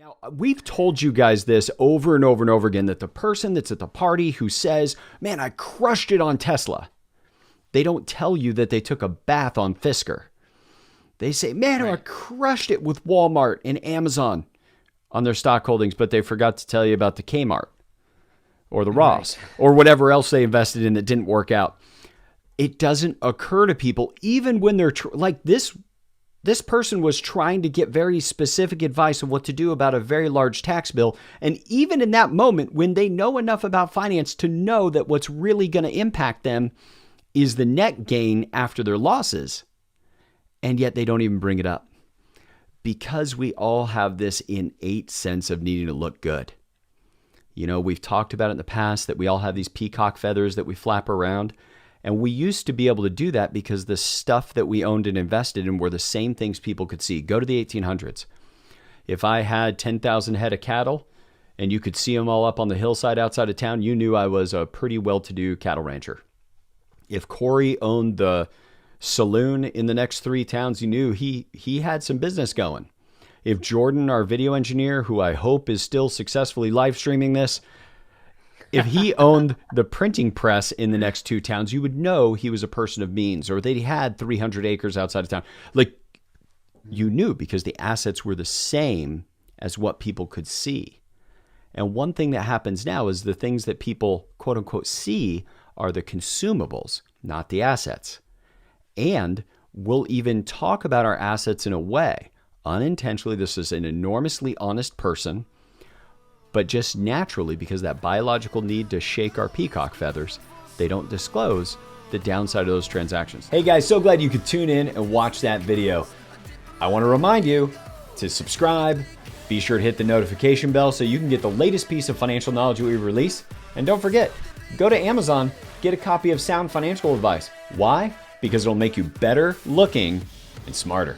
Now, we've told you guys this over and over and over again, that the person that's at the party who says, man, I crushed it on Tesla, they don't tell you that they took a bath on Fisker. They say, man, I crushed it with Walmart and Amazon on their stock holdings, but they forgot to tell you about the Kmart or the Ross or whatever else they invested in that didn't work out. It doesn't occur to people, even when they're like this person was trying to get very specific advice of what to do about a very large tax bill. And even in that moment, when they know enough about finance to know that what's really going to impact them is the net gain after their losses, and yet they don't even bring it up, because we all have this innate sense of needing to look good. You know, we've talked about it in the past that we all have these peacock feathers that we flap around. And we used to be able to do that because the stuff that we owned and invested in were the same things people could see. Go to the 1800s. If I had 10,000 head of cattle and you could see them all up on the hillside outside of town, you knew I was a pretty well-to-do cattle rancher. If Corey owned the saloon in the next 3 towns, you knew he had some business going. If Jordan, our video engineer, who I hope is still successfully live streaming this, if he owned the printing press in the next 2 towns, you would know he was a person of means, or they had 300 acres outside of town. Like, you knew because the assets were the same as what people could see. And one thing that happens now is the things that people, quote unquote, see are the consumables, not the assets. And we'll even talk about our assets in a way, unintentionally. This is an enormously honest person, but just naturally, because that biological need to shake our peacock feathers, they don't disclose the downside of those transactions. Hey guys, so glad you could tune in and watch that video. I want to remind you to subscribe, be sure to hit the notification bell so you can get the latest piece of financial knowledge we release. And don't forget, go to Amazon, get a copy of Sound Financial Advice. Why? Because it'll make you better looking and smarter.